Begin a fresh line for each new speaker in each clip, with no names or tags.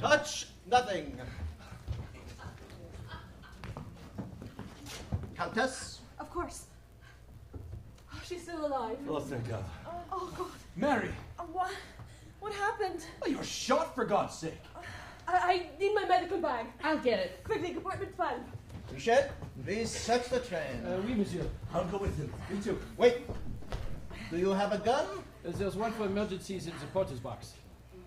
Touch nothing. Countess?
Of course. Oh, she's still alive.
Oh, thank God.
Oh, God.
Mary!
What happened?
Oh, you were shot, for God's sake.
I need my medical bag.
I'll get it.
Quickly, compartment 12.
Michel, please search the train.
Oui, monsieur. I'll go with him. Me too.
Wait. Do you have a gun?
There's one for emergencies in the porter's box.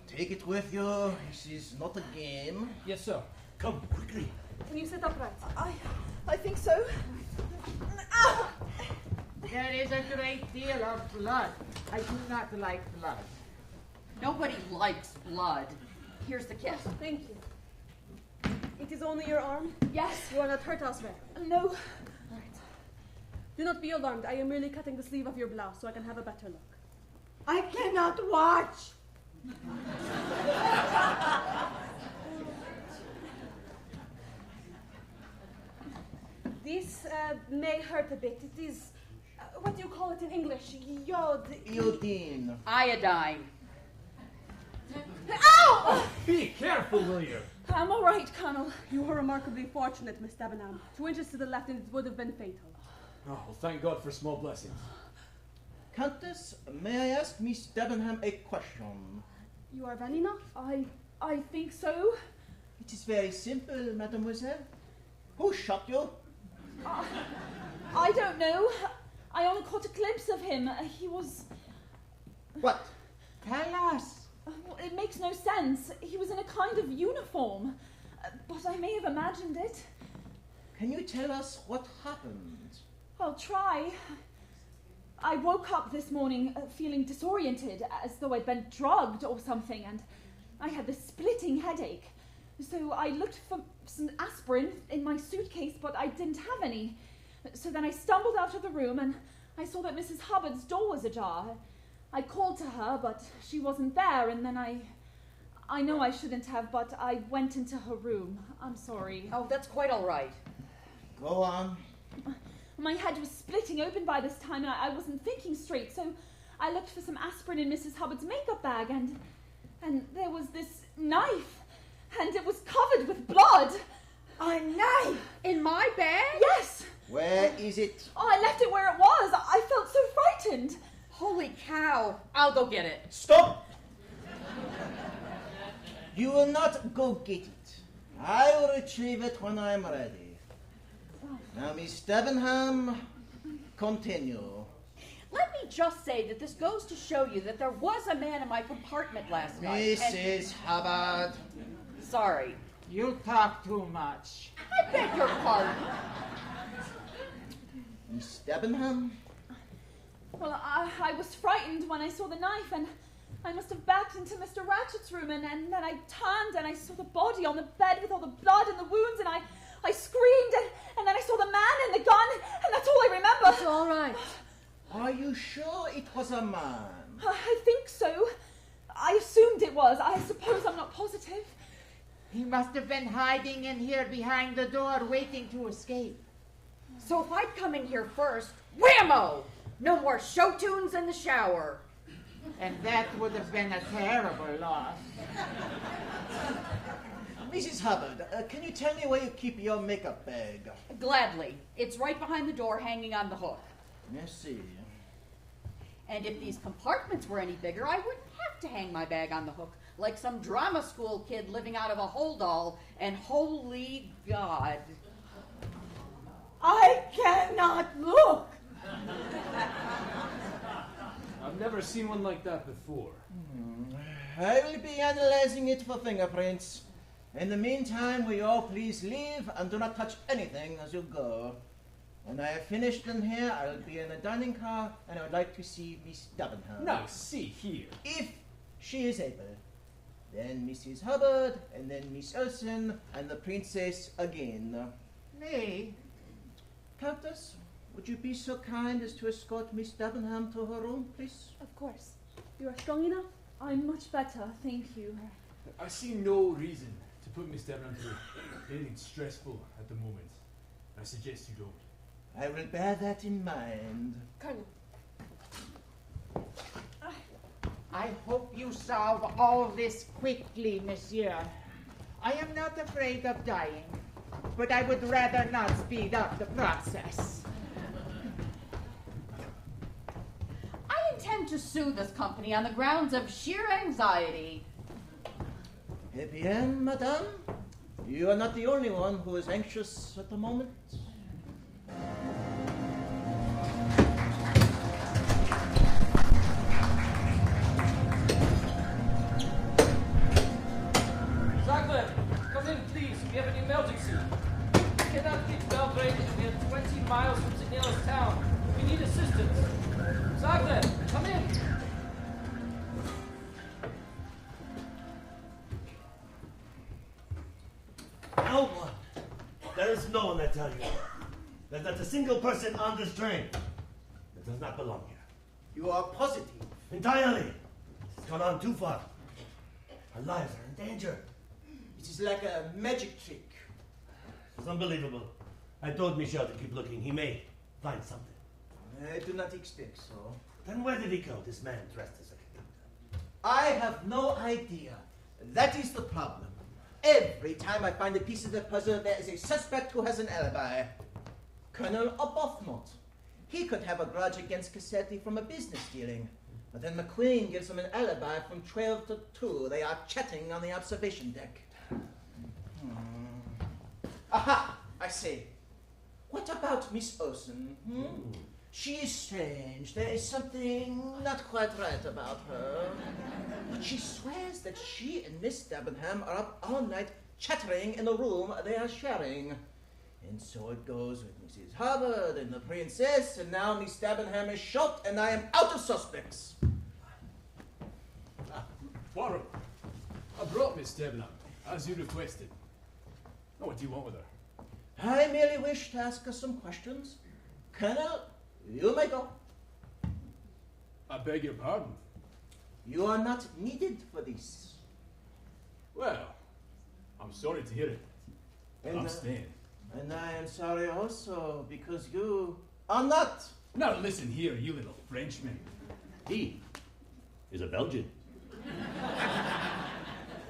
Take it with you. This is not a game.
Yes, sir.
Come, quickly.
Can you sit upright?
I think so.
There is a great deal of blood. I do not like blood.
Nobody likes blood. Here's the kiss.
Thank you. It is only your arm?
Yes.
You are not hurt elsewhere?
No.
Right. Do not be alarmed. I am merely cutting the sleeve of your blouse so I can have a better look.
I cannot watch.
This may hurt a bit. It is, what do you call it in English?
Iodine.
Iodine.
Ow!
Be careful, will you?
I'm all right, Colonel. You were remarkably fortunate, Miss Debenham. 2 inches to the left and it would have been fatal.
Oh, well, thank God for small blessings.
Countess, may I ask Miss Debenham a question?
You are well enough?
I think so.
It is very simple, mademoiselle. Who shot you?
I don't know. I only caught a glimpse of him. He was...
What?
Tell us.
Well, it makes no sense. He was in a kind of uniform. But I may have imagined it.
Can you tell us what happened?
I'll try. I woke up this morning feeling disoriented, as though I'd been drugged or something, and I had this splitting headache. So I looked for some aspirin in my suitcase, but I didn't have any. So then I stumbled out of the room, and I saw that Mrs. Hubbard's door was ajar. I called to her, but she wasn't there, and then I know I shouldn't have, but I went into her room. I'm sorry.
Oh, that's quite all right.
Go on.
My head was splitting open by this time, and I wasn't thinking straight, so I looked for some aspirin in Mrs. Hubbard's makeup bag, and there was this knife, and it was covered with blood. A knife?
In my bag?
Yes.
Where is it?
Oh, I left it where it was. I felt so frightened.
Holy cow. I'll go get it.
Stop! You will not go get it. I will retrieve it when I am ready. Now, Miss Debenham, continue.
Let me just say that this goes to show you that there was a man in my compartment last night.
Mrs. Hubbard.
Sorry.
You talk too much.
I beg your pardon.
Miss Debenham?
Well, I was frightened when I saw the knife, and I must have backed into Mr. Ratchet's room, and then I turned and I saw the body on the bed with all the blood and the wounds, and I screamed, and then I saw the man and the gun, and that's all I remember.
It's all right.
Are you sure it was a man?
I think so. I assumed it was. I suppose I'm not positive.
He must have been hiding in here behind the door, waiting to escape.
So if I'd come in here first, whammo! No more show tunes in the shower.
And that would have been a terrible loss.
Mrs. Hubbard, can you tell me where you keep your makeup bag?
Gladly. It's right behind the door, hanging on the hook.
Merci.
And if these compartments were any bigger, I wouldn't have to hang my bag on the hook like some drama school kid living out of a hold all. And holy God.
I cannot look.
I've never seen one like that before.
I will be analyzing it for fingerprints. In the meantime, will you all please leave and do not touch anything as you go. When I have finished in here, I will be in a dining car, and I would like to see Miss Debenham.
Now, see here.
If she is able. Then Mrs. Hubbard, and then Miss Elson, and the princess again.
Me?
Countess, would you be so kind as to escort Miss Debenham to her room, please?
Of course. You are strong enough?
I'm much better, thank you.
I see no reason to put Miss Debenham through anything stressful at the moment. I suggest you don't.
I will bear that in mind.
Colonel.
I hope you solve all this quickly, monsieur. I am not afraid of dying, but I would rather not speed up the process.
I intend to sue this company on the grounds of sheer anxiety.
Eh bien, madame, you are not the only one who is anxious at the moment.
Agatha, come in, please. We have an emergency. We cannot reach Belgrade, and we are 20 miles from the nearest town. We need assistance. Agatha, come in.
No one. There is no one, I tell you. There's not a single person on this train that does not belong here.
You are positive.
Entirely. It's gone on too far. Our lives are in danger.
It is like a magic trick.
It's unbelievable. I told Michel to keep looking. He may find something.
I do not expect so.
Then where did he go, this man dressed as a conductor?
I have no idea. That is the problem. Every time I find a piece of the puzzle, there is a suspect who has an alibi. Colonel Arbuthnot. He could have a grudge against Cassetti from a business dealing. But then McQueen gives him an alibi from 12 to 2. They are chatting on the observation deck. Aha! I say. What about Miss Olsen? She is strange. There is something not quite right about her. But she swears that she and Miss Debenham are up all night chattering in a room they are sharing. And so it goes with Mrs. Hubbard and the princess, and now Miss Debenham is shot, and I am out of suspects.
Poirot, I brought Miss Debenham, as you requested. Now, what do you want with her?
I merely wish to ask her some questions. Colonel, you may go.
I beg your pardon.
You are not needed for this.
Well, I'm sorry to hear it. But I'm staying.
And I am sorry also, because you are not.
Now listen here, you little Frenchman.
He is a Belgian.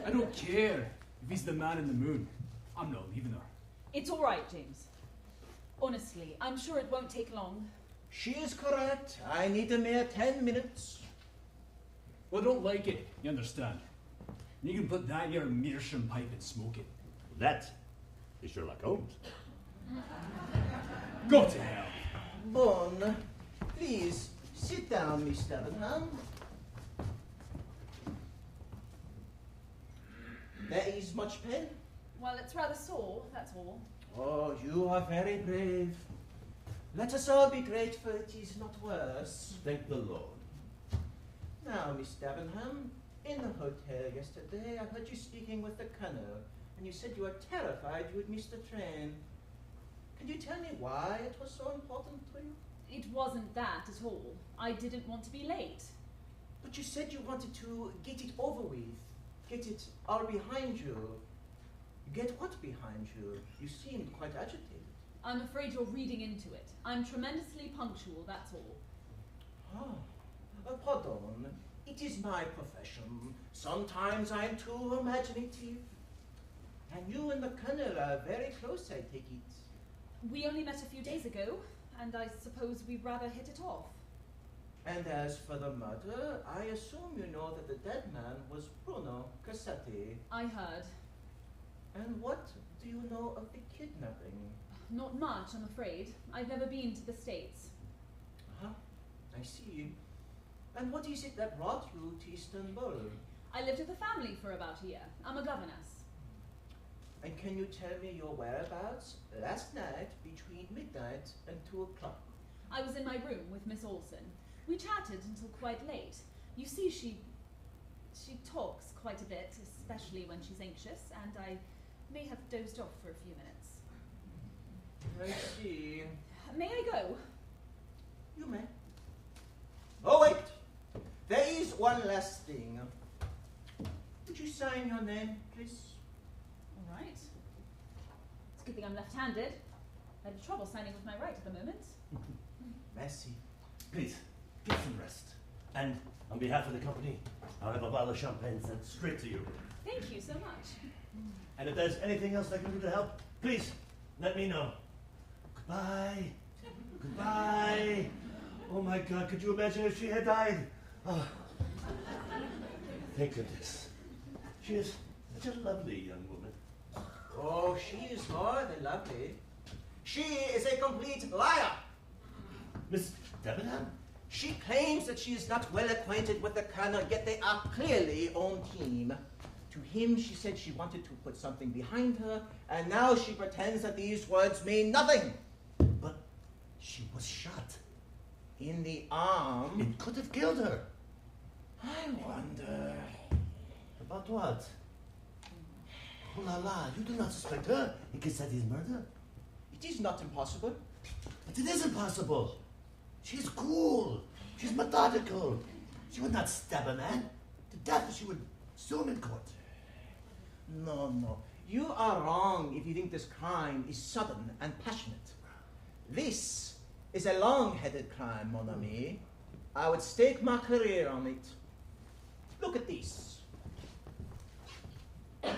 I don't care if he's the man in the moon. I'm not leaving her.
It's all right, James. Honestly, I'm sure it won't take long.
She is correct. I need a mere 10 minutes.
Well, I don't like it, you understand? You can put that in your meerschaum pipe and smoke it.
That is Sherlock Holmes.
Go to hell.
Bon, please sit down, Miss Debenham. There is much pain?
Well, it's rather sore, that's all.
Oh, you are very brave. Let us all be grateful it is not worse.
Thank the Lord.
Now, Miss Debenham, in the hotel yesterday, I heard you speaking with the colonel, and you said you were terrified you would miss the train. Can you tell me why it was so important to you?
It wasn't that at all. I didn't want to be late.
But you said you wanted to get it over with, get it all behind you. Get what behind you? You seemed quite agitated.
I'm afraid you're reading into it. I'm tremendously punctual, that's all.
Pardon. It is my profession. Sometimes I am too imaginative. And you and the colonel are very close, I take it.
We only met a few days ago, and I suppose we'd rather hit it off.
And as for the murder, I assume you know that the dead man was Bruno Cassetti.
I heard.
And what do you know of the kidnapping?
Not much, I'm afraid. I've never been to the States.
I see. And what is it that brought you to Istanbul?
I lived with a family for about a year. I'm a governess.
And can you tell me your whereabouts last night between midnight and 2 o'clock?
I was in my room with Miss Olsen. We chatted until quite late. You see, she talks quite a bit, especially when she's anxious, and I may have dozed off for a few minutes.
I see.
May I go?
You may. Oh, wait! There is one last thing. Would you sign your name, please?
All right. It's a good thing I'm left-handed. I have trouble signing with my right at the moment.
Merci.
Please, get some rest. And on behalf of the company, I'll have a bottle of champagne sent straight to you.
Thank you so much.
And if there's anything else I can do to help, please let me know. Goodbye. Goodbye. Oh my God, could you imagine if she had died? Oh. Thank goodness. She is such a lovely young woman.
Oh, she is more than lovely. She is a complete liar.
Miss Debenham?
She claims that she is not well acquainted with the Colonel, yet they are clearly on team. To him, she said she wanted to put something behind her, and now she pretends that these words mean nothing.
But she was shot.
In the arm?
It could have killed her.
I wonder.
About what? Oh la la, you do not suspect her in case that is murder?
It is not impossible.
But it is impossible. She's cool. She's methodical. She would not stab a man to death. She would sue him in court.
No. You are wrong if you think this crime is sudden and passionate. This is a long-headed crime, mon ami. I would stake my career on it. Look at this.
The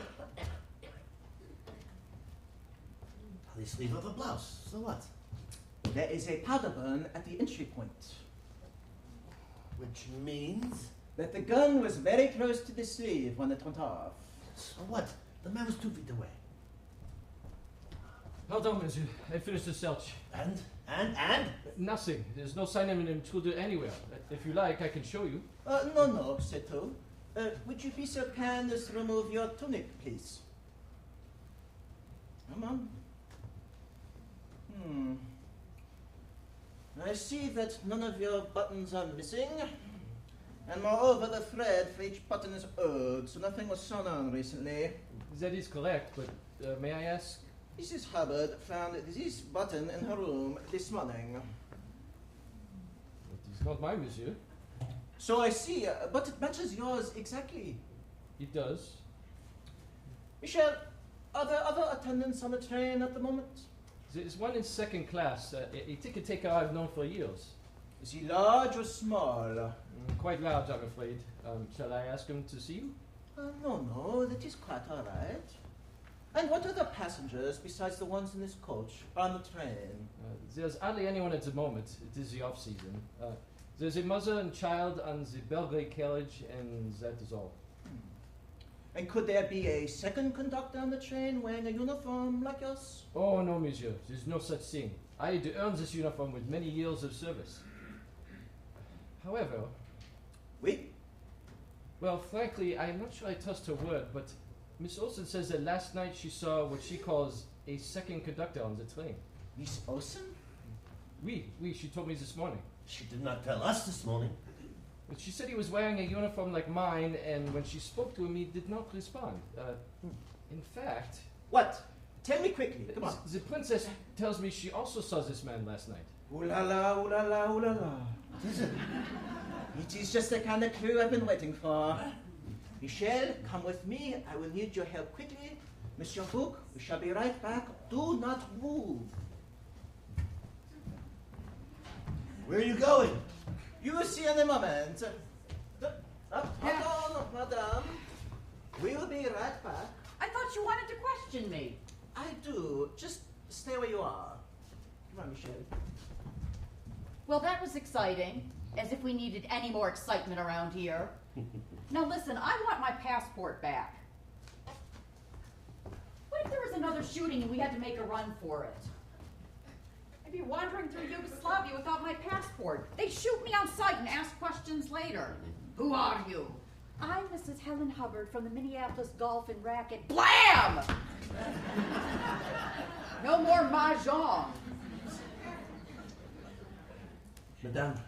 sleeve of a blouse. So what?
There is a powder burn at the entry point.
Which means?
That the gun was very close to the sleeve when it went off.
So what? The man was 2 feet away.
Hold on, monsieur. I finished the search.
And?
Nothing. There's no sign of an intruder anywhere. If you like, I can show you.
No, c'est tout. Would you be so kind as to remove your tunic, please? Come on. I see that none of your buttons are missing. And moreover, the thread for each button is old, so nothing was sewn on recently.
That is correct, but may I ask?
Mrs. Hubbard found this button in her room this morning.
It is not mine, monsieur.
So I see, but it matches yours exactly.
It does.
Michel, are there other attendants on the train at the moment?
There's one in second class, a ticket taker I've known for years.
Is he large or small?
Quite large, I'm afraid. Shall I ask him to see you?
No, that is quite all right. And what other passengers, besides the ones in this coach, are on the train?
There's hardly anyone at the moment. It is the off-season. There's a mother and child on the Belgrade carriage, and that is all.
And could there be a second conductor on the train wearing a uniform like yours?
Oh, no, monsieur. There's no such thing. I had to earn this uniform with many years of service. However...
Oui?
Well, frankly, I'm not sure I trust her word, but Miss Olsen says that last night she saw what she calls a second conductor on the train.
Miss Olsen?
Oui, she told me this morning.
She did not tell us this morning.
But she said he was wearing a uniform like mine, and when she spoke to him, he did not respond. In fact...
What? Tell me quickly, come on.
The princess tells me she also saw this man last night.
Ooh la la, ooh la la, ooh la la. It is just the kind of clue I've been waiting for. Michel, come with me. I will need your help quickly. Monsieur Hook, we shall be right back. Do not move.
Where are you going?
You will see in a moment. Pardon, madame. We will be right back.
I thought you wanted to question me.
I do. Just stay where you are. Come on, Michel.
Well, that was exciting. As if we needed any more excitement around here. Now listen, I want my passport back. What if there was another shooting and we had to make a run for it? I'd be wandering through Yugoslavia without my passport. They shoot me on sight and ask questions later. Who are you? I'm Mrs. Helen Hubbard from the Minneapolis Golf and Racquet. Blam! No more mahjong.
Madame,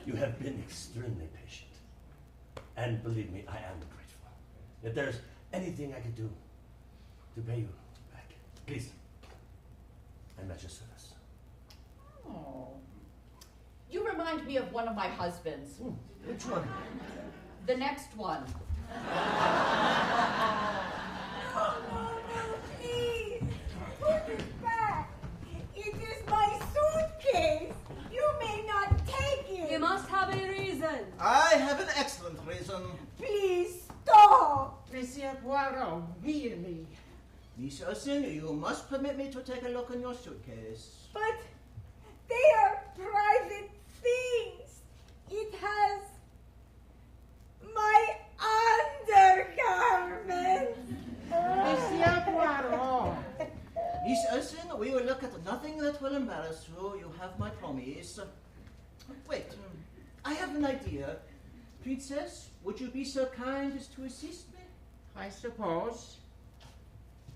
you have been extremely patient. And believe me, I am grateful. If there's anything I could do to pay you back, please, I'm at your service.
Oh. You remind me of one of my husbands.
Which one?
The next one.
No, please. Put it back. It is my suitcase. You may not take it.
You must have a reason.
I
Monsieur Poirot, really?
Miss Usson, you must permit me to take a look in your suitcase.
But they are private things. It has my undergarments.
Monsieur Poirot.
Miss Usson, we will look at nothing that will embarrass you. You have my promise. Wait, I have an idea. Princess, would you be so kind as to assist me?
I suppose.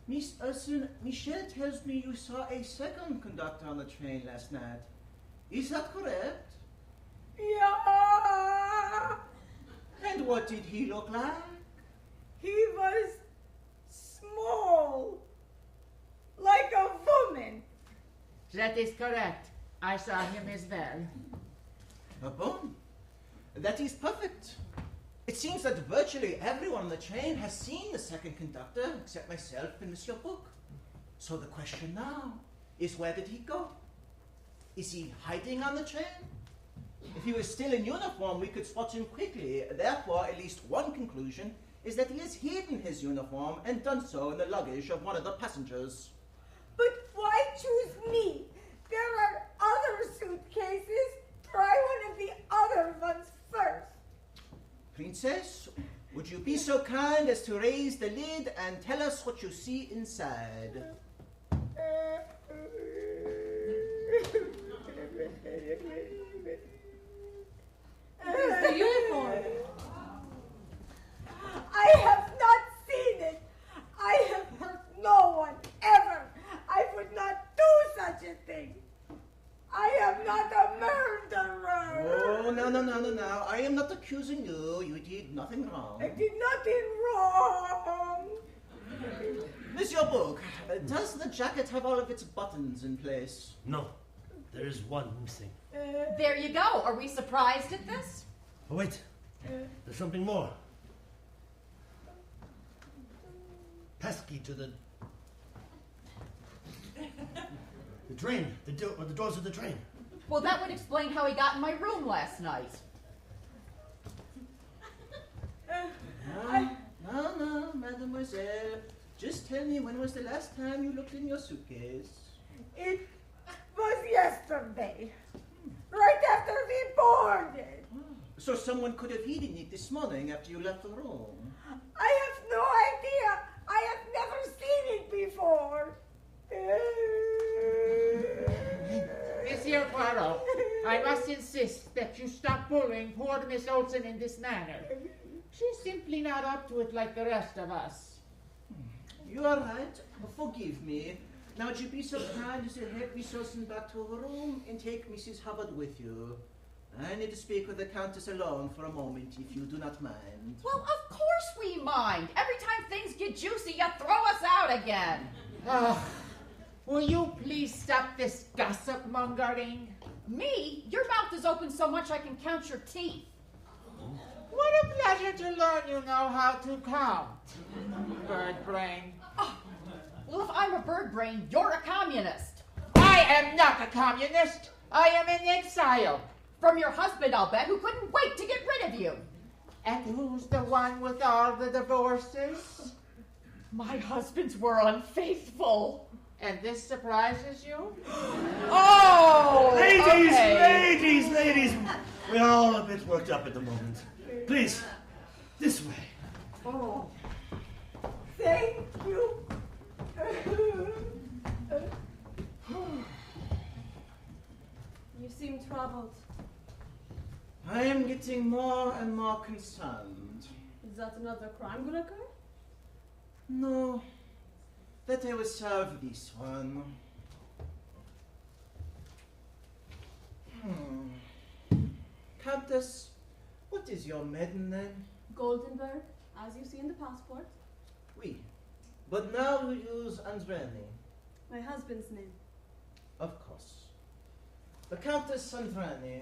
Miss Usson, Michel tells me you saw a second conductor on the train last night. Is that correct?
Yeah.
And what did he look like?
He was small, like a woman.
That is correct. I saw him as well.
Bon. That is perfect. It seems that virtually everyone on the train has seen the second conductor except myself and Monsieur Book. So the question now is, where did he go? Is he hiding on the train? If he was still in uniform, we could spot him quickly. Therefore, at least one conclusion is that he has hidden his uniform and done so in the luggage of one of the passengers.
But why choose me? There are other suitcases. Try one of the other ones first.
Princess, would you be so kind as to raise the lid and tell us what you see inside?
It is the uniform.
I have not seen it. I have hurt no one, ever. I would not do such a thing. I am not a murderer.
Oh, no. I am not accusing you. You did nothing wrong.
I did nothing wrong.
Monsieur Book, does the jacket have all of its buttons in place?
No, there is one missing.
There you go. Are we surprised at this?
Oh, wait. There's something more. Passkey to the train, the doors of the train.
Well, that would explain how he got in my room last night.
No, mademoiselle. Just tell me, when was the last time you looked in your suitcase?
It was yesterday, right after we boarded.
So someone could have hidden it this morning after you left the room.
I have no idea. I have never seen it before.
Monsieur Poirot, I must insist that you stop bullying poor Miss Olsen in this manner. She's simply not up to it like the rest of us.
You are right. Forgive me. Now, would you be so kind as to help Miss Olsen back to her room and take Mrs. Hubbard with you? I need to speak with the Countess alone for a moment, if you do not mind.
Well, of course we mind. Every time things get juicy, you throw us out again.
Will you please stop this gossip mongering?
Me? Your mouth is open so much I can count your teeth.
What a pleasure to learn you know how to count, bird brain.
Oh, well, if I'm a bird brain, you're a communist.
I am not a communist. I am in exile.
From your husband, I'll bet, who couldn't wait to get rid of you.
And who's the one with all the divorces?
My husbands were unfaithful.
And this surprises you?
Oh!
Ladies,
okay.
ladies! We're all a bit worked up at the moment. Please, this way.
Oh, thank you.
You seem troubled.
I am getting more and more concerned.
Is that another crime gonna occur?
No, that I will solve this one. Countess, what is your maiden name?
Goldenberg, as you see in the passport.
Oui, but now you use Andreni.
My husband's name.
Of course. The Countess Andreni,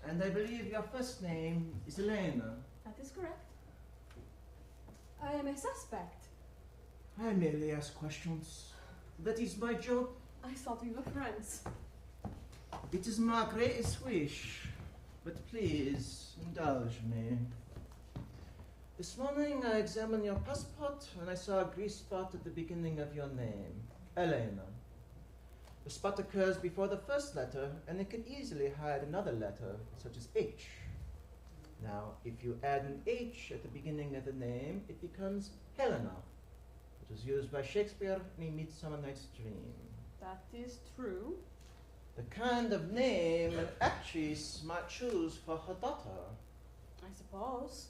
and I believe your first name is Elena.
That is correct. I am a suspect.
I merely ask questions. That is my job.
I thought we were friends.
It is my greatest wish, but please indulge me. This morning I examined your passport and I saw a grease spot at the beginning of your name, Elena. The spot occurs before the first letter, and it could easily hide another letter, such as H. Now, if you add an H at the beginning of the name, it becomes Helena, which was used by Shakespeare in A Midsummer Night's Dream.
That is true.
The kind of name an actress might choose for her daughter.
I suppose.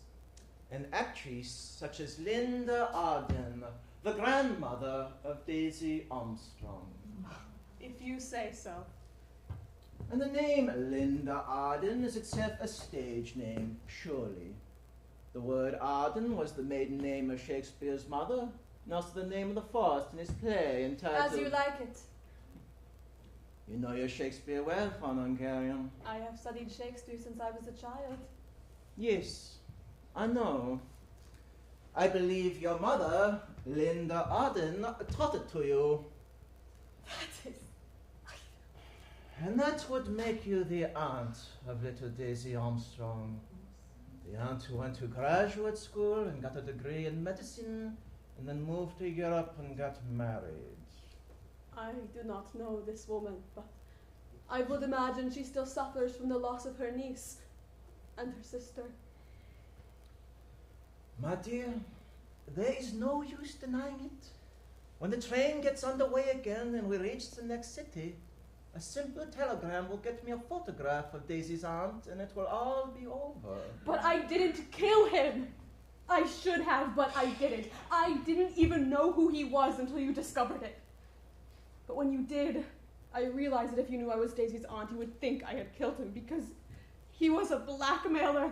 An actress such as Linda Arden, the grandmother of Daisy Armstrong.
If you say so.
And the name Linda Arden is itself a stage name, surely. The word Arden was the maiden name of Shakespeare's mother, and also the name of the forest in his play entitled...
As you like it.
You know your Shakespeare well, Von Hungarian.
I have studied Shakespeare since I was a child.
Yes, I know. I believe your mother, Linda Arden, taught it to you.
That is...
And that would make you the aunt of little Daisy Armstrong. The aunt who went to graduate school and got a degree in medicine and then moved to Europe and got married.
I do not know this woman, but I would imagine she still suffers from the loss of her niece and her sister.
My dear, there is no use denying it. When the train gets underway again and we reach the next city, a simple telegram will get me a photograph of Daisy's aunt and it will all be over.
But I didn't kill him! I should have, but I didn't. I didn't even know who he was until you discovered it. But when you did, I realized that if you knew I was Daisy's aunt, you would think I had killed him because he was a blackmailer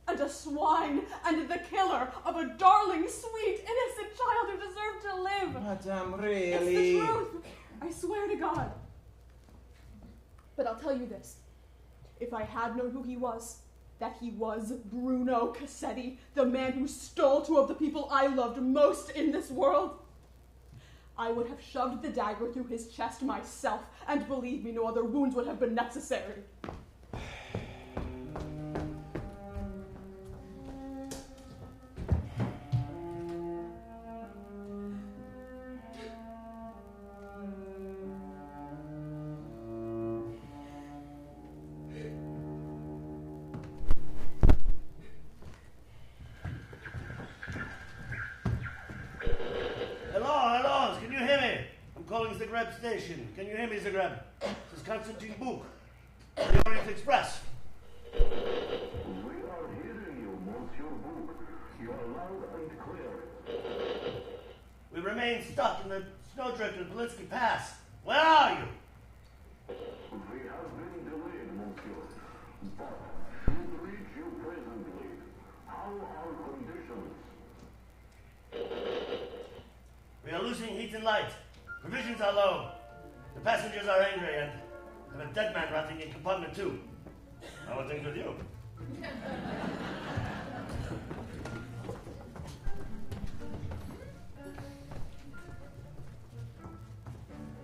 and a swine and the killer of a darling, sweet, innocent child who deserved to live.
Madame, really?
It's the truth. I swear to God. But I'll tell you this. If I had known who he was, that he was Bruno Cassetti, the man who stole two of the people I loved most in this world, I would have shoved the dagger through his chest myself, and believe me, no other wounds would have been necessary.
Zagreb station. Can you hear me, Zagreb? This is Konstantin Buk, the Orient Express.
We are hearing you, Monsieur Buk. You are loud and clear.
We remain stuck in the snowdrift in Polinsky Pass. Where are you?
We have been delayed, Monsieur, but should reach you presently. How are conditions?
We are losing heat and light. Provisions are low. The passengers are angry and have a dead man rotting in compartment 2. How are things with you?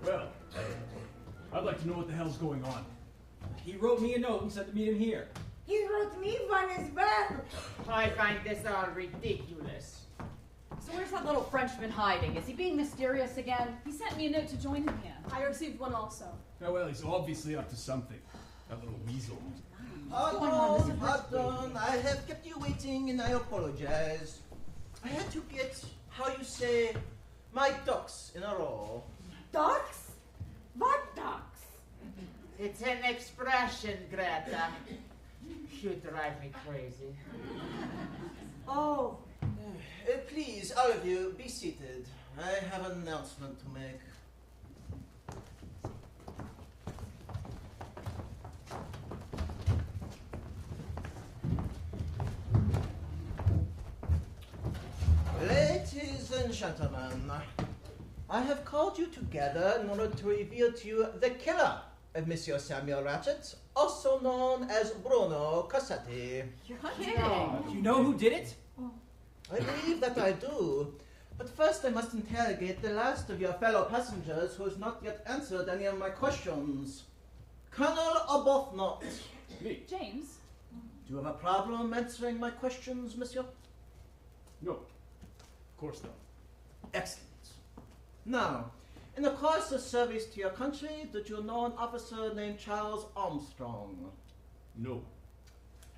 Well, I'd like to know what the hell's going on.
He wrote me a note and said to meet him here.
He wrote me one as well.
I find this all ridiculous.
So where's that little Frenchman hiding? Is he being mysterious again?
He sent me a note to join him here.
I received one also.
Oh, well, he's obviously up to something. That little weasel.
Pardon, I have kept you waiting and I apologize. I had to get, how you say, my ducks in a row.
Ducks? What ducks?
It's an expression, Greta. You drive me crazy.
Oh.
Please, all of you, be seated. I have an announcement to make. Ladies and gentlemen, I have called you together in order to reveal to you the killer of Monsieur Samuel Ratchet, also known as Bruno Cassetti.
You're kidding.
Do you know who did it?
I believe that I do. But first I must interrogate the last of your fellow passengers who has not yet answered any of my questions. Colonel Arbuthnot.
Me?
James?
Do you have a problem answering my questions, monsieur?
No, of course not.
Excellent. Now, in the course of service to your country, did you know an officer named Charles Armstrong?
No.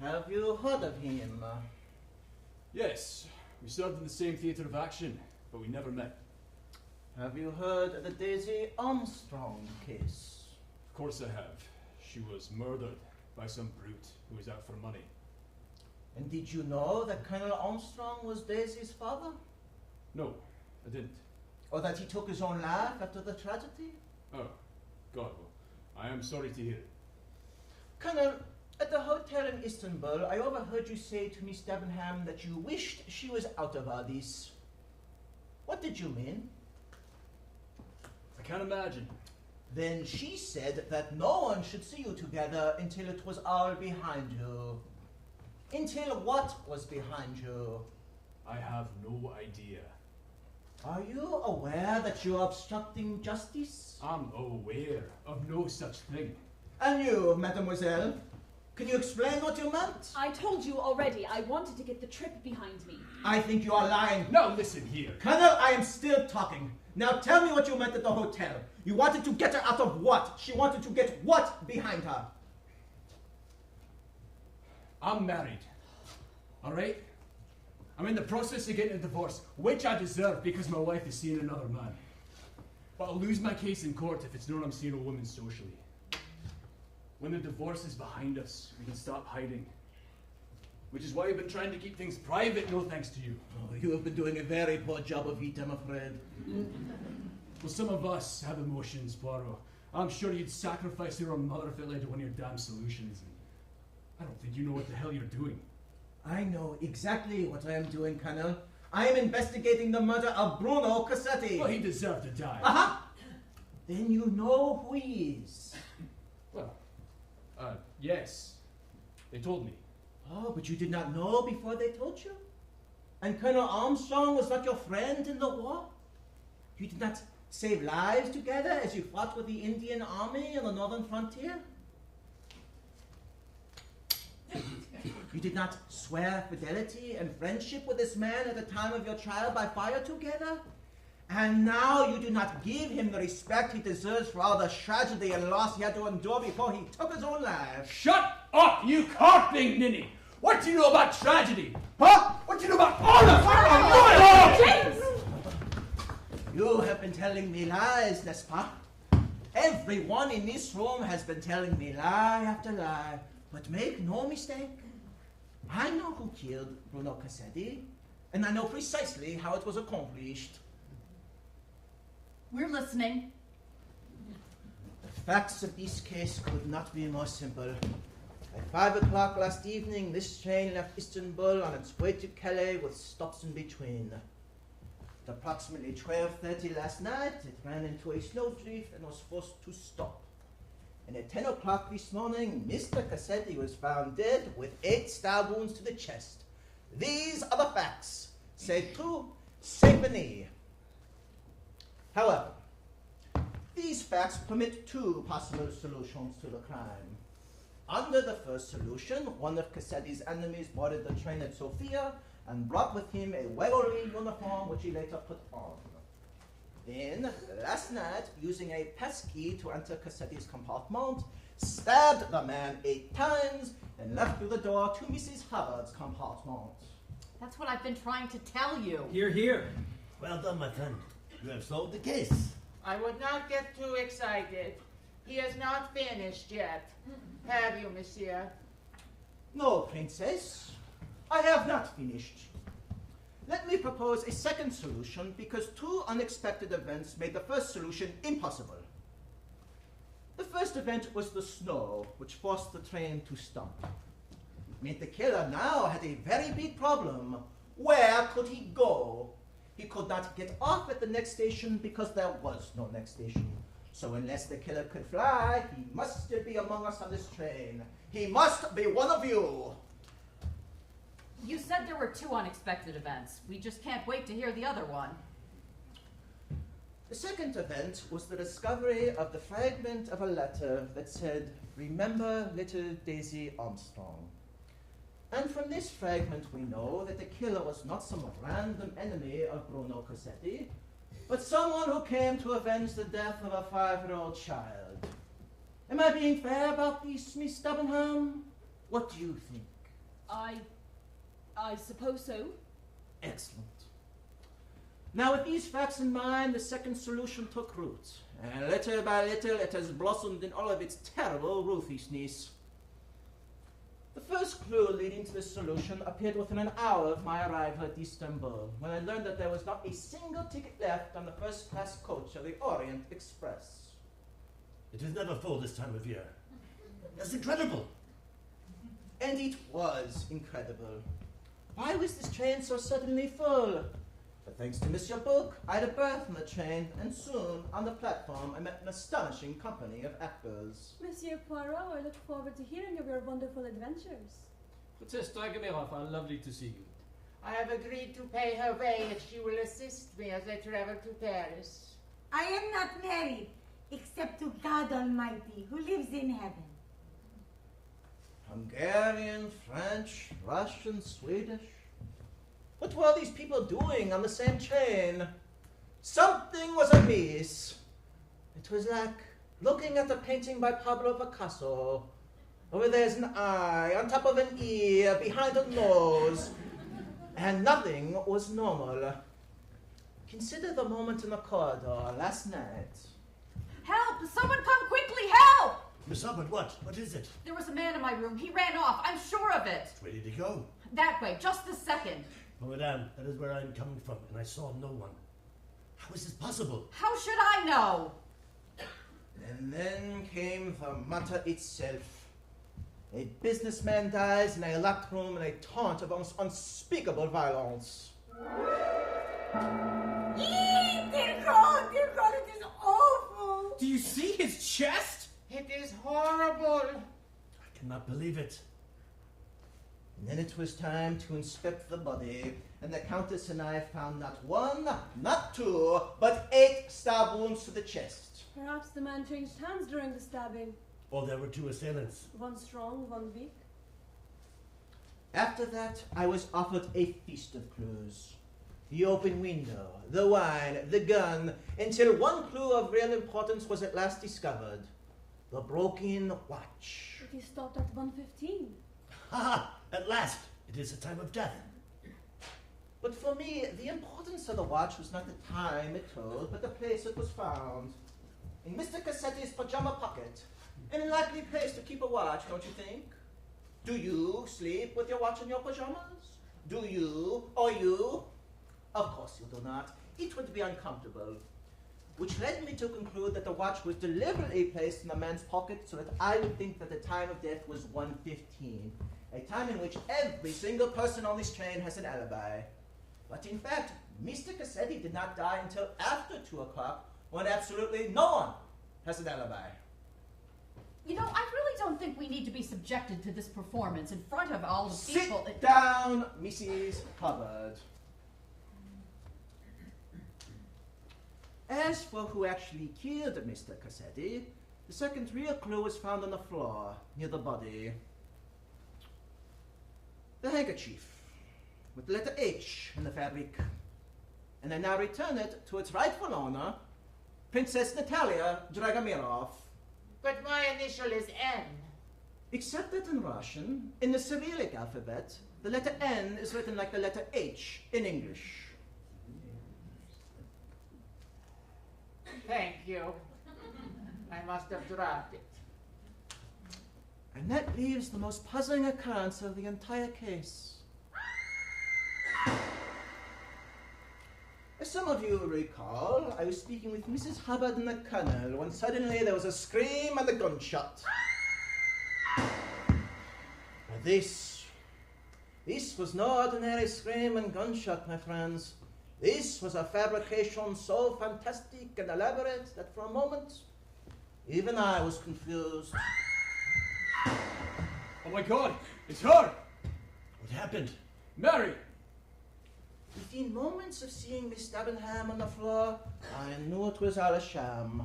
Have you heard of him?
Yes, we served in the same theatre of action, but we never met.
Have you heard of the Daisy Armstrong case?
Of course I have. She was murdered by some brute who was out for money.
And did you know that Colonel Armstrong was Daisy's father?
No, I didn't.
Or that he took his own life after the tragedy?
Oh, God, well, I am sorry to hear it.
Colonel, at the hotel in Istanbul, I overheard you say to Miss Debenham that you wished she was out of all this. What did you mean?
I can't imagine.
Then she said that no one should see you together until it was all behind you. Until what was behind you?
I have no idea.
Are you aware that you are obstructing justice?
I'm aware of no such thing.
And you, mademoiselle? Can you explain what you meant?
I told you already, I wanted to get the trip behind me.
I think you are lying.
Now listen here.
Colonel, I am still talking. Now tell me what you meant at the hotel. You wanted to get her out of what? She wanted to get what behind her?
I'm married. Alright? I'm in the process of getting a divorce, which I deserve because my wife is seeing another man. But I'll lose my case in court if it's known I'm seeing a woman socially. When the divorce is behind us, we can stop hiding. Which is why we've been trying to keep things private, no thanks to you.
Oh, you have been doing a very poor job of it, I'm afraid.
Well, some of us have emotions, Poirot. I'm sure you'd sacrifice your own mother if it led to one of your damn solutions. And I don't think you know what the hell you're doing.
I know exactly what I am doing, Colonel. I am investigating the murder of Bruno Cassetti.
Well, he deserved to die.
Uh-huh. Then you know who he is.
Well, yes. They told me.
Oh, but you did not know before they told you? And Colonel Armstrong was not your friend in the war? You did not save lives together as you fought with the Indian Army on the northern frontier? You did not swear fidelity and friendship with this man at the time of your trial by fire together? And now you do not give him the respect he deserves for all the tragedy and loss he had to endure before he took his own life.
Shut up, you carping ninny! What do you know about tragedy? Huh? What do you know about honor?
James!
You have been telling me lies, n'est-ce pas? Everyone in this room has been telling me lie after lie. But make no mistake, I know who killed Bruno Cassetti, and I know precisely how it was accomplished.
We're listening.
The facts of this case could not be more simple. At 5 o'clock last evening, this train left Istanbul on its way to Calais with stops in between. At approximately 12:30 last night, it ran into a snowdrift and was forced to stop. And at 10 o'clock this morning, Mr. Cassetti was found dead with 8 stab wounds to the chest. These are the facts. C'est tout, c'est fini. However, these facts permit 2 possible solutions to the crime. Under the first solution, one of Cassetti's enemies boarded the train at Sofia and brought with him a Weatherly uniform which he later put on. Then, last night, using a passkey to enter Cassetti's compartment, stabbed the man 8 times and left through the door to Mrs. Hubbard's compartment.
That's what I've been trying to tell you.
Here, here.
Well done, my friend. You have solved the case.
I would not get too excited. He has not finished yet. Have you, monsieur?
No, princess. I have not finished. Let me propose a second solution because 2 unexpected events made the first solution impossible. The first event was the snow, which forced the train to stop. It meant the killer now had a very big problem. Where could he go? He could not get off at the next station because there was no next station. So unless the killer could fly, he must still be among us on this train. He must be one of you.
You said there were 2 unexpected events. We just can't wait to hear the other one.
The second event was the discovery of the fragment of a letter that said, "Remember little Daisy Armstrong." And from this fragment we know that the killer was not some random enemy of Bruno Cassetti, but someone who came to avenge the death of a 5-year-old child. Am I being fair about this, Miss Stubbenham? What do you think?
I suppose so.
Excellent. Now, with these facts in mind, the second solution took root, and little by little it has blossomed in all of its terrible ruthlessness. The first clue leading to this solution appeared within an hour of my arrival at Istanbul, when I learned that there was not a single ticket left on the first-class coach of the Orient Express.
It is never full this time of year. That's incredible.
And it was incredible. Why was this train so suddenly full? But thanks to Monsieur Book, I had a berth on the train, and soon, on the platform, I met an astonishing company of actors.
Monsieur Poirot, I look forward to hearing of your wonderful adventures.
Princess Dragomirov, how lovely to see you.
I have agreed to pay her way if she will assist me as I travel to Paris.
I am not married, except to God Almighty, who lives in heaven.
Hungarian, French, Russian, Swedish. What were all these people doing on the same train? Something was amiss. It was like looking at a painting by Pablo Picasso. Over there's an eye, on top of an ear, behind a nose, and nothing was normal. Consider the moment in the corridor last night.
Help! Someone come quickly! Help!
Miss Hubbard, what? What is it?
There was a man in my room. He ran off. I'm sure of it.
It's ready to go.
That way, just this second.
Oh, madame, that is where I'm coming from, and I saw no one. How is this possible?
How should I know?
And then came the matter itself. A businessman dies in a locked room in a torrent of almost unspeakable violence.
Dear God, it is awful.
Do you see his chest?
It is horrible.
I cannot believe it.
And then it was time to inspect the body, and the Countess and I found not one, not two, but 8 stab wounds to the chest.
Perhaps the man changed hands during the stabbing.
Or there were 2 assailants.
One strong, one weak.
After that, I was offered a feast of clues. The open window, the wine, the gun, until one clue of real importance was at last discovered. The broken watch.
But he stopped at 1:15.
Ha ha! At last! It is the time of death.
But for me, the importance of the watch was not the time it told, but the place it was found. In Mr. Cassetti's pajama pocket. An unlikely place to keep a watch, don't you think? Do you sleep with your watch in your pajamas? Do you? Or you? Of course you do not. It would be uncomfortable. Which led me to conclude that the watch was deliberately placed in the man's pocket so that I would think that the time of death was 1:15, a time in which every single person on this train has an alibi. But in fact, Mr. Cassetti did not die until after 2 o'clock, when absolutely no one has an alibi.
You know, I really don't think we need to be subjected to this performance in front of all the people.
Sit down, Mrs. Hubbard. As for who actually killed Mr. Cassetti, the second real clue was found on the floor, near the body. The handkerchief, with the letter H in the fabric. And I now return it to its rightful owner, Princess Natalia Dragomirov.
But my initial is N.
Except that in Russian, in the Cyrillic alphabet, the letter N is written like the letter H in English.
Thank you. I must have dropped it.
And that leaves the most puzzling occurrence of the entire case. As some of you recall, I was speaking with Mrs. Hubbard and the Colonel when suddenly there was a scream and a gunshot. Now this was no ordinary scream and gunshot, my friends. This was a fabrication so fantastic and elaborate that for a moment, even I was confused.
Oh my God! It's her!
What happened?
Mary!
Within moments of seeing Miss Stubbenham on the floor, I knew it was all a sham.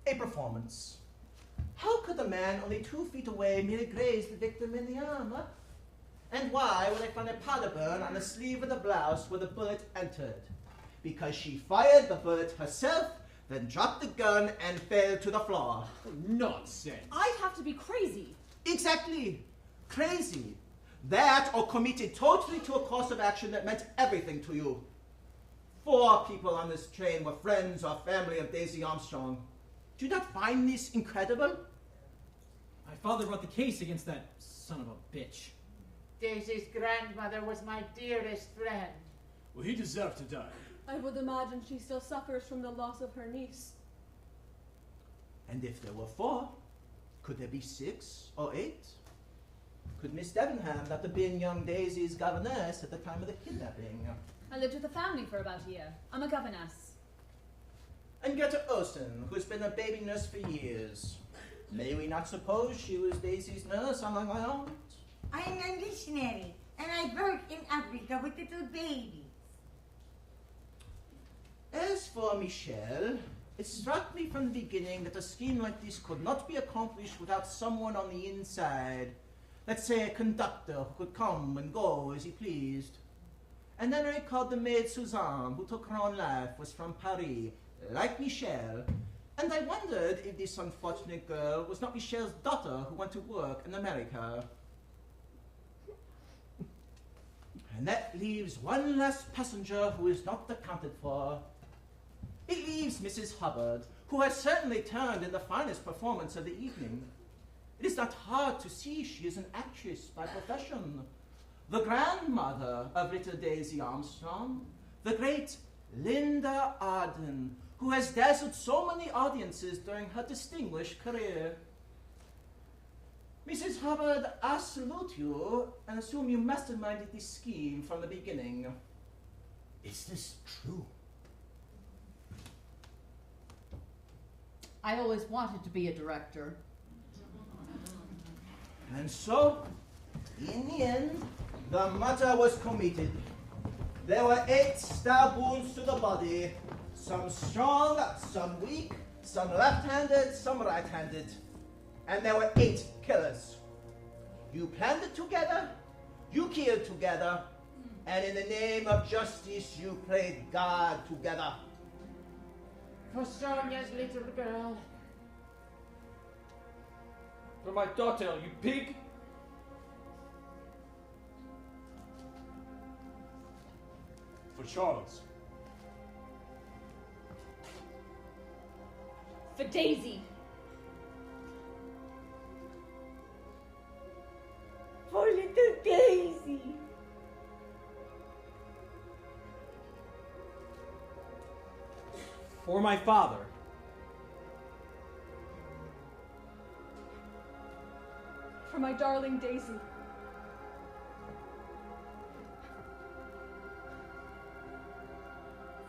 A performance. How could a man only 2 feet away merely graze the victim in the arm, huh? And why would I find a powder burn on the sleeve of the blouse where the bullet entered? Because she fired the bullet herself, then dropped the gun and fell to the floor.
Nonsense.
I'd have to be crazy.
Exactly. Crazy. That or committed totally to a course of action that meant everything to you. 4 people on this train were friends or family of Daisy Armstrong. Do you not find this incredible?
My father brought the case against that son of a bitch.
Daisy's grandmother was my dearest friend.
Well, he deserved to die.
I would imagine she still suffers from the loss of her niece.
And if there were 4, could there be 6 or 8? Could Miss Debenham not have been young Daisy's governess at the time of the kidnapping?
I lived with the family for about a year. I'm a governess.
And Greta Olsen, who's been a baby nurse for years. May we not suppose she was Daisy's nurse on Long Island?
I'm a missionary, and I work in Africa with little babies.
As for Michelle, it struck me from the beginning that a scheme like this could not be accomplished without someone on the inside. Let's say a conductor who could come and go as he pleased. And then I recalled the maid Suzanne, who took her own life, was from Paris, like Michelle. And I wondered if this unfortunate girl was not Michelle's daughter who went to work in America. And that leaves one last passenger who is not accounted for. It leaves Mrs. Hubbard, who has certainly turned in the finest performance of the evening. It is not hard to see she is an actress by profession. The grandmother of little Daisy Armstrong, the great Linda Arden, who has dazzled so many audiences during her distinguished career. Mrs. Hubbard, I salute you and assume you masterminded this scheme from the beginning.
Is this true?
I always wanted to be a director.
And so, in the end, the matter was committed. There were 8 stab wounds to the body, some strong, some weak, some left-handed, some right-handed. And there were 8 killers. You planned it together, you killed together, and in the name of justice, you played God together.
For Sonia's little girl.
For my daughter, you pig!
For Charles.
For Daisy.
For little Daisy.
For my father.
For my darling Daisy.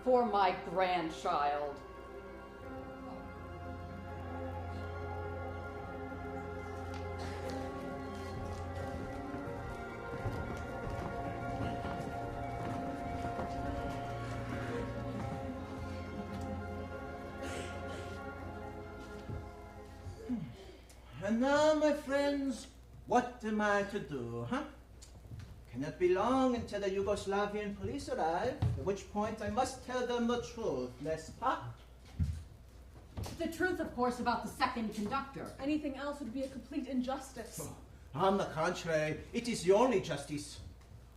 For my grandchild.
And now, my friends, what am I to do, huh? Cannot be long until the Yugoslavian police arrive, at which point I must tell them the truth, n'est-ce pas?
The truth, of course, about the second conductor.
Anything else would be a complete injustice.
On the contrary, it is the only justice.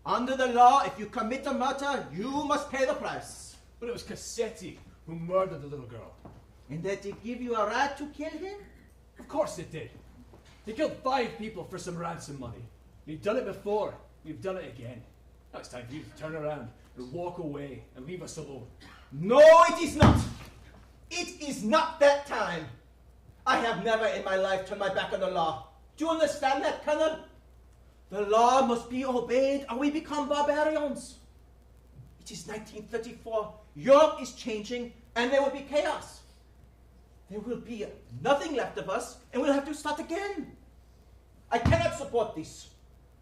Under the law, if you commit a murder, you must pay the price.
But it was Cassetti who murdered the little girl.
And that they give you a right to kill him?
Of course it did. He killed 5 people for some ransom money. We've done it before. We've done it again. Now it's time for you to turn around and walk away and leave us alone.
No, it is not. It is not that time. I have never in my life turned my back on the law. Do you understand that, Colonel? The law must be obeyed or we become barbarians. It is 1934. Europe is changing and there will be chaos. There will be nothing left of us and we'll have to start again. I cannot support this.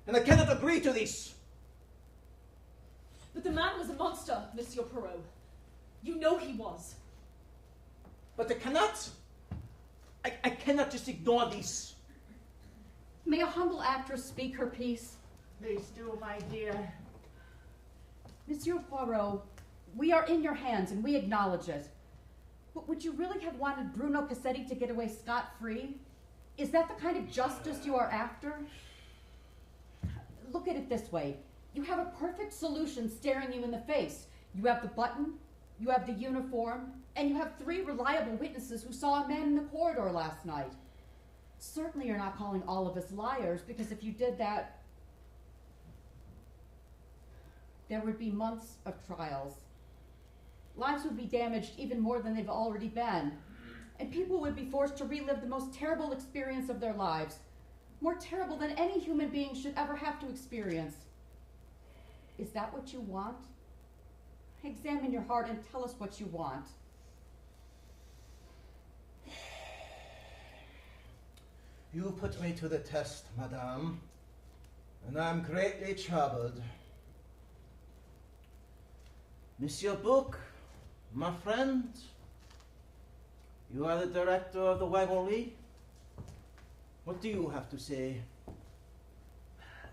And I cannot agree to this.
But the man was a monster, Monsieur Perrault. You know he was.
But I cannot. I cannot just ignore this.
May a humble actress speak her piece?
Please do, my dear.
Monsieur Poirot, we are in your hands and we acknowledge it. But would you really have wanted Bruno Cassetti to get away scot-free? Is that the kind of justice you are after? Look at it this way. You have a perfect solution staring you in the face. You have the button, you have the uniform, and you have 3 reliable witnesses who saw a man in the corridor last night. Certainly you're not calling all of us liars, because if you did that, there would be months of trials. Lives would be damaged even more than they've already been. And people would be forced to relive the most terrible experience of their lives. More terrible than any human being should ever have to experience. Is that what you want? Examine your heart and tell us what you want.
You put me to the test, madame, and I'm greatly troubled. Monsieur Bouc, my friend, you are the director of the wagonry. What do you have to say?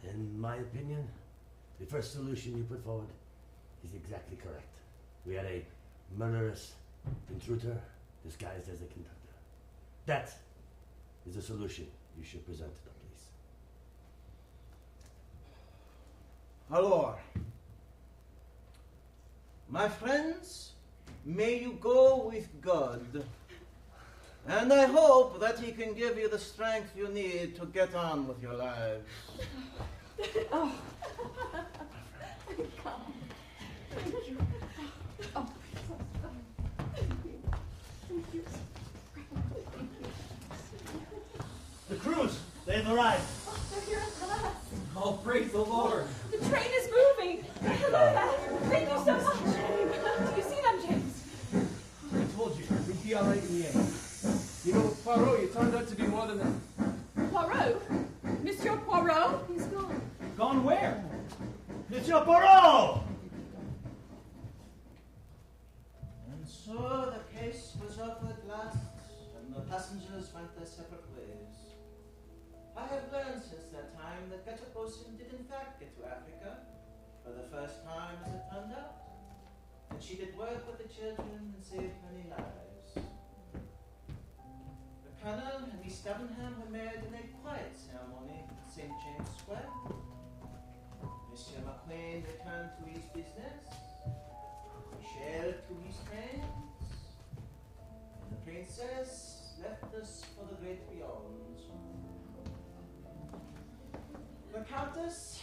In my opinion, the first solution you put forward is exactly correct. We had a murderous intruder disguised as a conductor. That is a solution you should present to the police.
Alors, my friends, may you go with God. And I hope that he can give you the strength you need to get on with your lives.
Oh. Come. Thank you. Oh. Thank you.
The crews, they've arrived.
Oh, they're here at last.
Oh, praise the Lord.
The train is moving. Thank you so much. Do you see them, James?
I told you, we'd be all right in the end. You know, Poirot, you turned out to be more than that.
Poirot? Monsieur Poirot? He's gone.
Gone where?
Monsieur Poirot!
And so the case was over at last, and the passengers went their separate ways. I have learned since that time that Agatha did in fact get to Africa, for the first time as it turned out. And she did work with the children and saved many lives. The Colonel and Miss Debenham were married in a quiet ceremony at St. James Square. Monsieur McQueen returned to his business, Michel to his friends, and the princess left us for the great beyond. The Countess,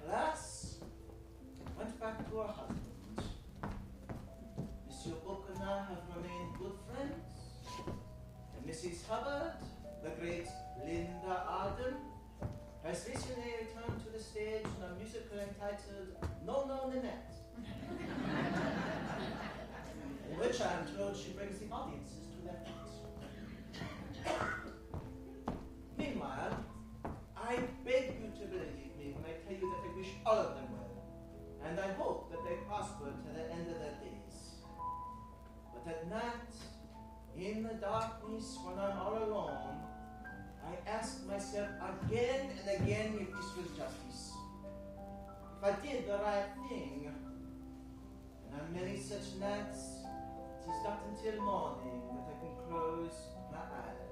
alas, went back to her husband. Monsieur Bouc and I have remained good friends, and Mrs. Hubbard, the great Linda Arden, has recently returned to the stage in a musical entitled No No Nanette, in which I am told she brings the audiences to their feet. Meanwhile, I beg you to believe me when I tell you that I wish all of them well, and I hope that they prosper to the end of their days. But at night, in the darkness, when I'm all alone, I ask myself again and again if this was justice. If I did the right thing. And on many such nights, it is not until morning that I can close my eyes.